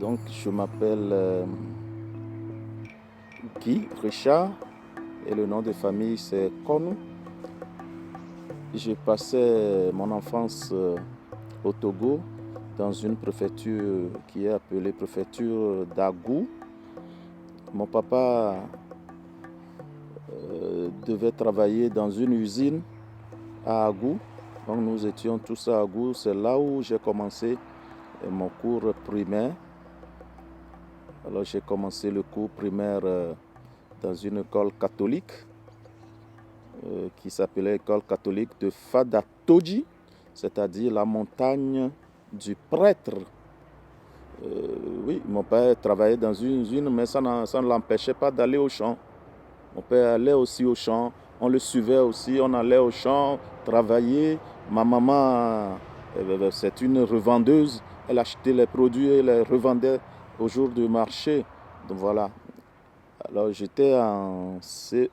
Donc, je m'appelle Guy Richard et le nom de famille c'est Konou. J'ai passé mon enfance au Togo dans une préfecture qui est appelée préfecture d'Agou. Mon papa devait travailler dans une usine à Agou. Donc nous étions tous à Agou. C'est là où j'ai commencé mon cours primaire. Alors j'ai commencé le cours primaire dans une école catholique qui s'appelait École catholique de Fada-Toji, c'est-à-dire la montagne du prêtre. Oui, mon père travaillait dans une usine, mais ça ne l'empêchait pas d'aller au champ. Mon père allait aussi au champ, on le suivait aussi, on allait au champ travailler. Ma maman, c'est une revendeuse, elle achetait les produits et les revendait au jour du marché. Donc voilà. Alors j'étais en CE1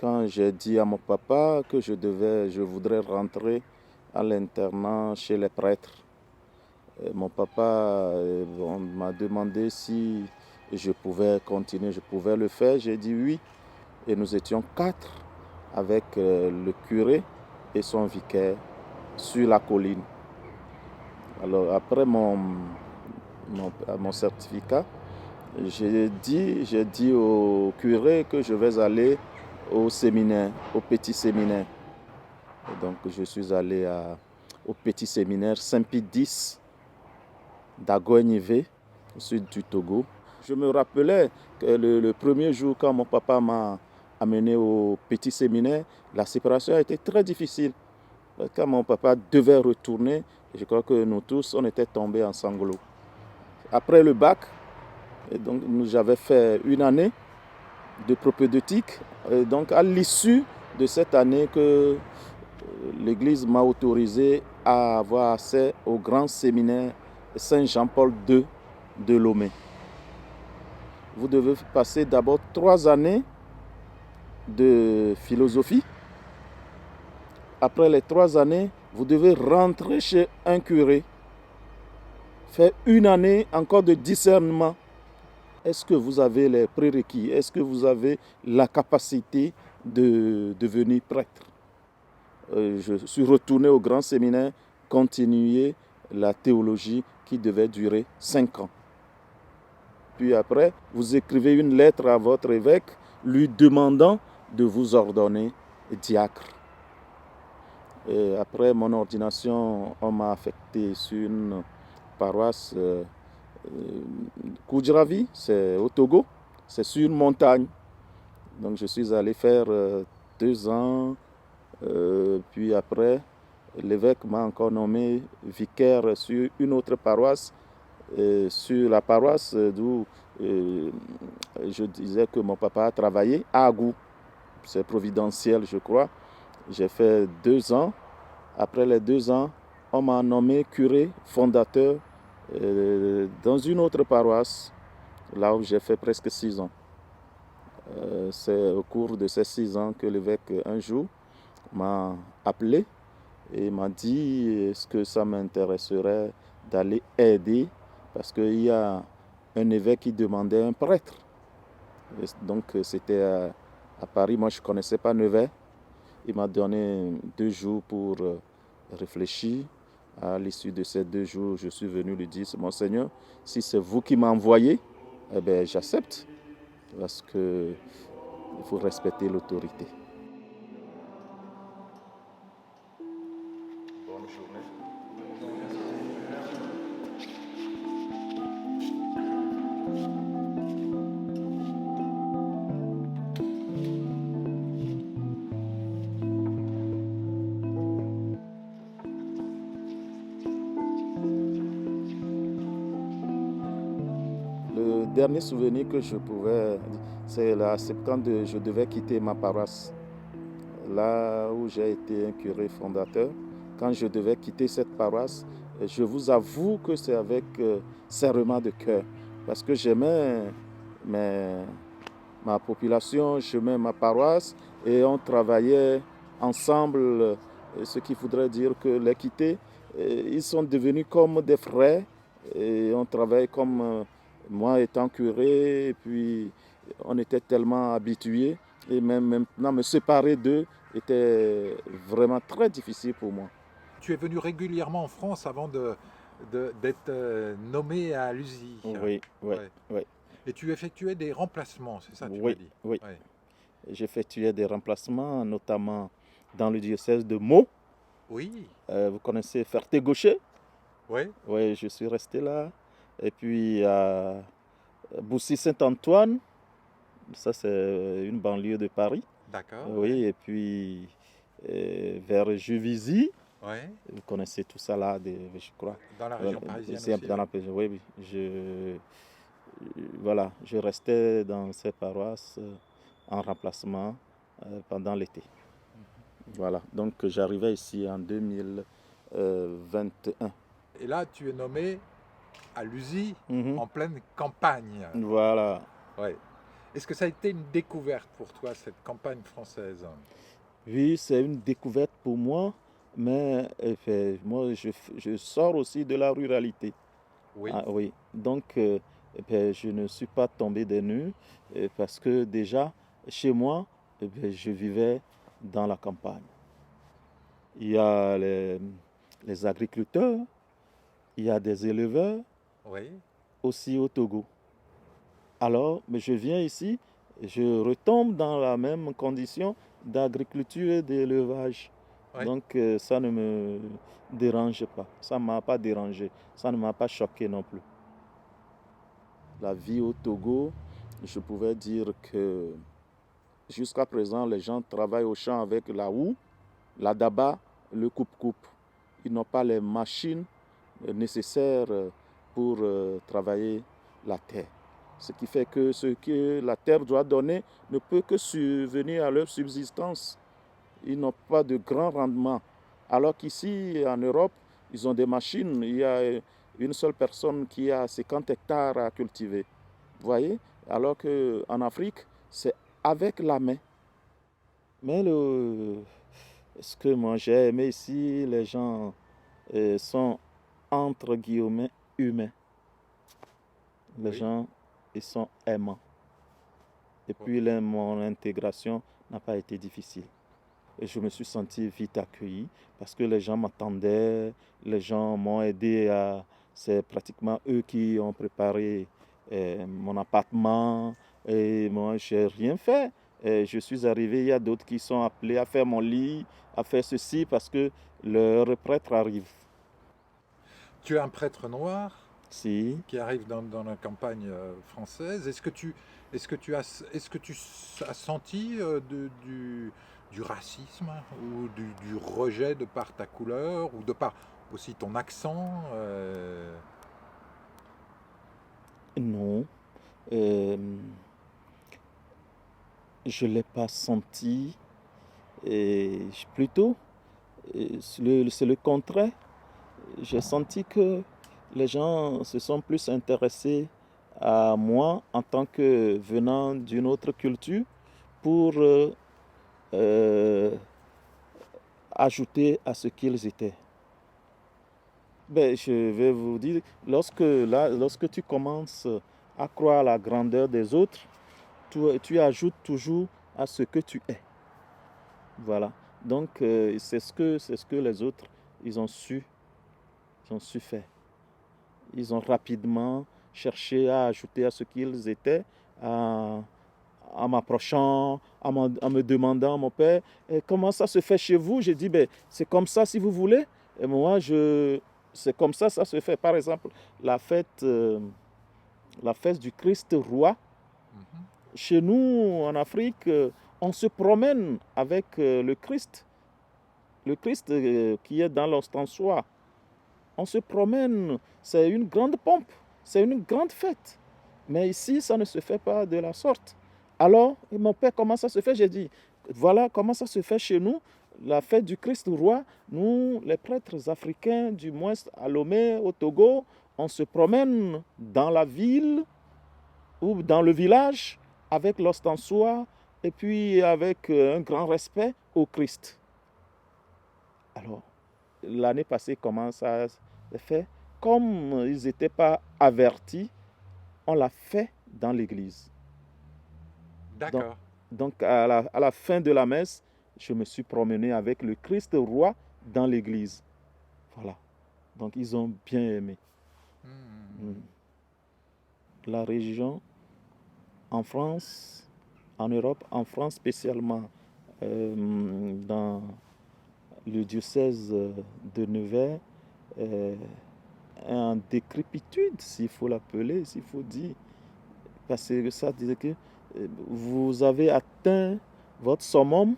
quand j'ai dit à mon papa que je voudrais rentrer à l'internat chez les prêtres. Mon papa m'a demandé si je pouvais continuer, je pouvais le faire. J'ai dit oui. Et nous étions 4 avec le curé et son vicaire sur la colline. Alors après mon certificat, j'ai dit au curé que je vais aller au séminaire, au petit séminaire. Et donc je suis allé au petit séminaire Saint-Pie X d'Agoignivé, au sud du Togo. Je me rappelais que le premier jour quand mon papa m'a amené au petit séminaire, la séparation a été très difficile. Quand mon papa devait retourner, je crois que nous tous, on était tombés en sanglots. Après le bac, donc j'avais fait une année de propédeutique. Et donc à l'issue de cette année que l'Église m'a autorisé à avoir accès au grand séminaire Saint-Jean-Paul II de Lomé. Vous devez passer d'abord 3 années de philosophie. Après les 3 années, vous devez rentrer chez un curé, faire une année encore de discernement. Est-ce que vous avez les prérequis? Est-ce que vous avez la capacité de devenir prêtre? Je suis retourné au grand séminaire, continuer la théologie qui devait durer 5 ans. Puis après, vous écrivez une lettre à votre évêque lui demandant de vous ordonner diacre. Et après mon ordination, on m'a affecté sur une paroisse Koudjravi, c'est au Togo, c'est sur une montagne. Donc je suis allé faire 2 ans, puis après, l'évêque m'a encore nommé vicaire sur une autre paroisse, sur la paroisse d'où je disais que mon papa a travaillé, à Agou. C'est providentiel, je crois. J'ai fait 2 ans. Après les 2 ans, on m'a nommé curé fondateur dans une autre paroisse, là où j'ai fait presque 6 ans. C'est au cours de ces 6 ans que l'évêque, un jour, m'a appelé et m'a dit est-ce que ça m'intéresserait d'aller aider, parce qu'il y a un évêque qui demandait un prêtre. Et donc c'était à Paris, moi je ne connaissais pas Nevers. Il m'a donné 2 jours pour réfléchir. À l'issue de ces 2 jours, je suis venu lui dire, Monseigneur, si c'est vous qui m'envoyez, eh bien, j'accepte, parce qu'il faut respecter l'autorité. Bonne journée. Le dernier souvenir que je pouvais, c'est la septembre, je devais quitter ma paroisse, là où j'ai été un curé fondateur. Quand je devais quitter cette paroisse, je vous avoue que c'est avec serrement de cœur, parce que j'aimais ma population, j'aimais ma paroisse, et on travaillait ensemble, ce qui voudrait dire que les quitter, ils sont devenus comme des frères. Et on travaille comme moi étant curé, et puis on était tellement habitués, et même maintenant me séparer d'eux était vraiment très difficile pour moi. Tu es venu régulièrement en France avant d'être nommé à l'USI. Oui, oui, Ouais. oui, Et tu effectuais des remplacements, c'est ça, tu m'as oui, dit. oui. Ouais. J'effectuais des remplacements, notamment dans le diocèse de Meaux. Oui, Vous connaissez Ferté-Gaucher? ouais, Oui, je suis resté là. Et puis à Boussy-Saint-Antoine, ça c'est une banlieue de Paris. d'accord, ouais, Oui, et puis vers Juvisy, ouais. vous connaissez tout ça là, je crois. Dans la Voilà, région parisienne c'est aussi, dans oui. la région, oui, oui. Voilà, je restais dans ces paroisses en remplacement pendant l'été. Voilà, donc j'arrivais ici en 2021. Et là, tu es nommé à l'USI Mhm. en pleine campagne. Voilà. Ouais. Est-ce que ça a été une découverte pour toi, cette campagne française? Oui, c'est une découverte pour moi, mais moi, je sors aussi de la ruralité. Oui, Ah, oui, donc je ne suis pas tombé des nues parce que déjà, chez moi, je vivais dans la campagne. Il y a les agriculteurs, il y a des éleveurs oui, aussi au Togo. Alors, mais je viens ici, je retombe dans la même condition d'agriculture et d'élevage. oui. Donc, ça ne me dérange pas. Ça ne m'a pas dérangé. Ça ne m'a pas choqué non plus. La vie au Togo, je pouvais dire que jusqu'à présent, les gens travaillent au champ avec la houe, la daba, le coupe-coupe. Ils n'ont pas les machines nécessaires pour travailler la terre. Ce qui fait que ce que la terre doit donner ne peut que subvenir à leur subsistance. Ils n'ont pas de grand rendement. Alors qu'ici, en Europe, ils ont des machines. Il y a une seule personne qui a 50 hectares à cultiver. Vous voyez? Alors qu'en Afrique, c'est avec la main. Mais ce que moi j'ai aimé ici, les gens sont entre guillemets humains. Les Oui. gens, ils sont aimants. Et Oh, puis mon intégration n'a pas été difficile. Et je me suis senti vite accueilli parce que les gens m'attendaient, les gens m'ont aidé à... C'est pratiquement eux qui ont préparé mon appartement et moi, j'ai rien fait. Et je suis arrivé, il y a d'autres qui sont appelés à faire mon lit, à faire ceci parce que leur prêtre arrive. tu es un prêtre noir Si, qui arrive dans la campagne française. Est-ce que tu as senti du racisme ou du rejet de par ta couleur ou de par aussi ton accent non, euh, je ne l'ai pas senti. Et plutôt, c'est le contraire. J'ai senti que les gens se sont plus intéressés à moi en tant que venant d'une autre culture pour euh, ajouter à ce qu'ils étaient. Ben, je vais vous dire, lorsque tu commences à croire à la grandeur des autres, tu ajoutes toujours à ce que tu es. Voilà. Donc, c'est ce que les autres, ils ont su, ils ont su faire. Ils ont rapidement cherché à ajouter à ce qu'ils étaient, à, en m'approchant, en me demandant, mon père, comment ça se fait chez vous? J'ai dit, ben, c'est comme ça si vous voulez. Et moi, c'est comme ça se fait. Par exemple, la fête, euh, la fête du Christ roi. Mhm. Chez nous, en Afrique, on se promène avec le Christ qui est dans l'ostensoir. On se promène, c'est une grande pompe, c'est une grande fête. Mais ici, ça ne se fait pas de la sorte. Alors, mon père, comment ça se fait? J'ai dit, voilà comment ça se fait chez nous, la fête du Christ roi. Nous, les prêtres africains, du moins à Lomé, au Togo, on se promène dans la ville ou dans le village avec l'ostensoir et puis avec un grand respect au Christ. Alors, l'année passée, comment ça s'est fait? comme ils n'étaient pas avertis, on l'a fait dans l'église. D'accord. Donc à la fin de la messe, je me suis promené avec le Christ roi dans l'église. Voilà. Donc ils ont bien aimé. Hmm. La religion en France, en Europe, en France spécialement, dans le diocèse de Nevers, en décrépitude, s'il faut l'appeler, s'il faut dire. Parce que ça disait que vous avez atteint votre summum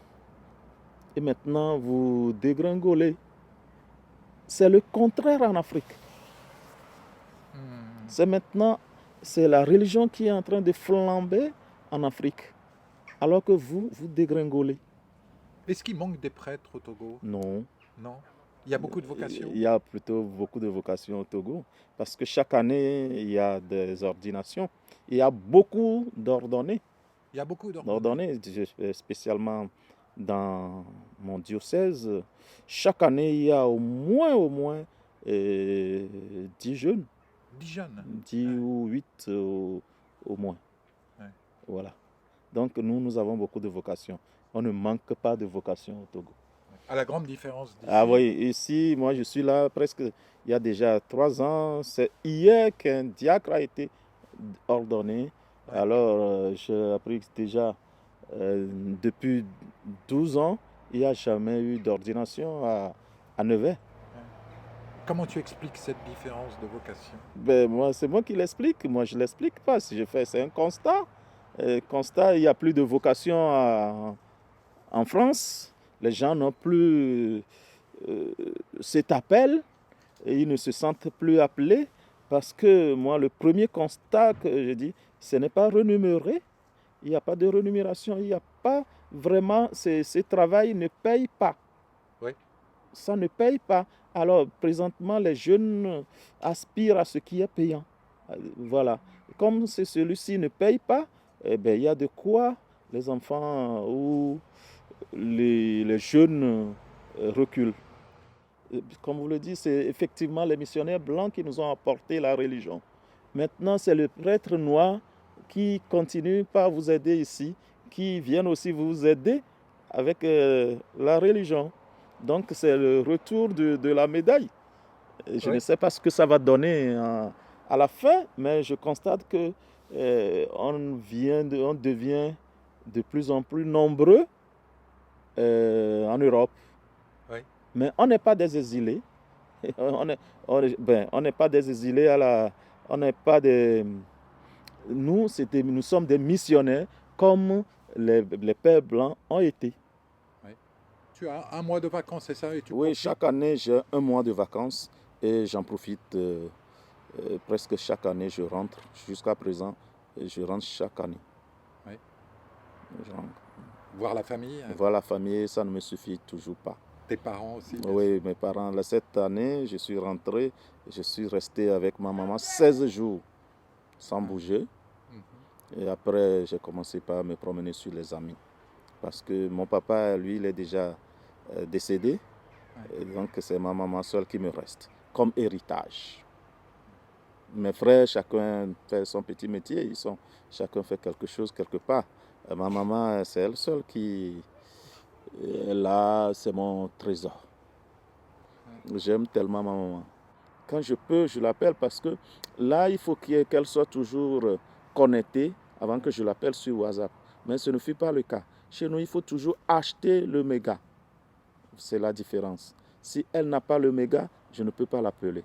et maintenant vous dégringolez. C'est le contraire en Afrique. C'est maintenant, c'est la religion qui est en train de flamber en Afrique, alors que vous dégringolez. Est-ce qu'il manque des prêtres au Togo? Non. Non. Il y a beaucoup de vocations? Il y a plutôt beaucoup de vocations au Togo, parce que chaque année, il y a des ordinations. Il y a beaucoup d'ordonnés. Il y a beaucoup d'ordonnés. Spécialement dans mon diocèse. Chaque année, il y a au moins 10 jeunes. 10 jeunes? 10 ou 8 au moins. Ouais. Voilà. Donc nous avons beaucoup de vocations. On ne manque pas de vocations au Togo. À la grande différence d'ici. Ah oui, ici, moi je suis là presque, il y a déjà 3 ans. C'est hier qu'un diacre a été ordonné. Ouais. Alors j'ai appris que déjà depuis 12 ans, il n'y a jamais eu d'ordination à Nevers. Comment tu expliques cette différence de vocation? Ben, c'est moi qui l'explique. Moi, je ne l'explique pas. Si je fais, c'est un constat. Constat, il n'y a plus de vocation en France. Les gens n'ont plus cet appel et ils ne se sentent plus appelés parce que moi, le premier constat que je dis, ce n'est pas rémunéré. Il n'y a pas de rémunération. Il n'y a pas vraiment, ce travail ne paye pas. Oui. Ça ne paye pas. Alors, présentement, les jeunes aspirent à ce qui est payant. Voilà. Comme celui-ci ne paye pas, eh bien, il y a de quoi les enfants ou les jeunes reculent. Comme vous le dites, c'est effectivement les missionnaires blancs qui nous ont apporté la religion. Maintenant, c'est le prêtre noir qui continue par vous aider ici, qui viennent aussi vous aider avec la religion. Donc, c'est le retour de la médaille. Je ne sais pas ce que ça va donner à la fin, mais je constate que on devient de plus en plus nombreux en Europe. Oui. Mais on n'est pas des exilés. On n'est pas des exilés on n'est pas des... Nous sommes des missionnaires comme les pères blancs ont été. Oui. Tu as un mois de vacances, c'est ça? Oui, chaque année, j'ai un mois de vacances et j'en profite presque chaque année. Je rentre. Jusqu'à présent, je rentre chaque année. Oui. Voir la famille? Voir la famille, ça ne me suffit toujours pas. Tes parents aussi? Oui, mes parents. Cette année, je suis rentré, je suis resté avec ma maman 16 jours sans bouger. Et après, j'ai commencé par me promener sur les amis. Parce que mon papa, lui, il est déjà décédé. Et donc, c'est ma maman seule qui me reste comme héritage. Mes frères, chacun fait son petit métier. Chacun fait quelque chose quelque part. Ma maman, c'est elle seule qui... Là, c'est mon trésor. J'aime tellement ma maman. Quand je peux, je l'appelle parce que là, il faut qu'elle soit toujours connectée avant que je l'appelle sur WhatsApp. Mais ce ne fut pas le cas. Chez nous, il faut toujours acheter le méga. C'est la différence. Si elle n'a pas le méga, je ne peux pas l'appeler.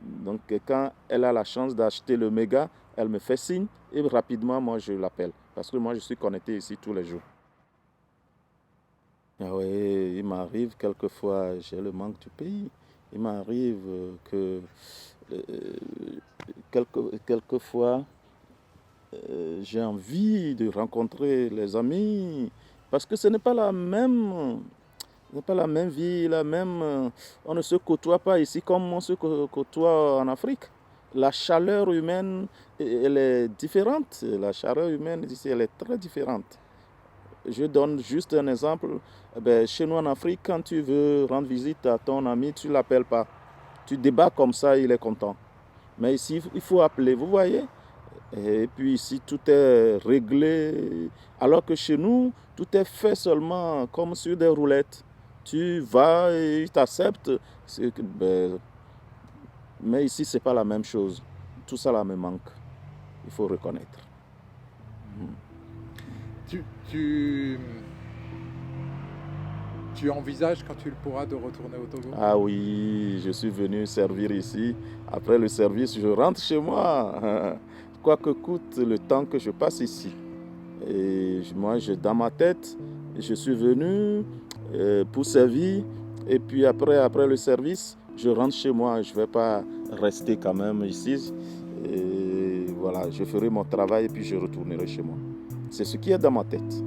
Donc, quand elle a la chance d'acheter le méga, elle me fait signe et rapidement, moi, je l'appelle. Parce que moi, je suis connecté ici tous les jours. Ah oui, il m'arrive quelquefois, j'ai le manque du pays. Il m'arrive que quelquefois, j'ai envie de rencontrer les amis parce que ce n'est pas la même vie, on ne se côtoie pas ici comme on se côtoie en Afrique. La chaleur humaine, elle est différente. La chaleur humaine ici, elle est très différente. Je donne juste un exemple. Chez nous en Afrique, quand tu veux rendre visite à ton ami, tu ne l'appelles pas. Tu débats comme ça, il est content. Mais ici, il faut appeler, vous voyez. Et puis ici, tout est réglé. Alors que chez nous, tout est fait seulement comme sur des roulettes. Tu vas et ils t'acceptent. Mais ici, ce n'est pas la même chose. Tout ça là me manque. Il faut reconnaître. Tu envisages quand tu le pourras de retourner au Togo? Ah oui, je suis venu servir ici. Après le service, je rentre chez moi. Quoi que coûte le temps que je passe ici. Et moi, dans ma tête, je suis venu pour servir. Et puis après le service, je rentre chez moi. Je ne vais pas rester quand même ici. Et voilà, je ferai mon travail et puis je retournerai chez moi. C'est ce qui est dans ma tête.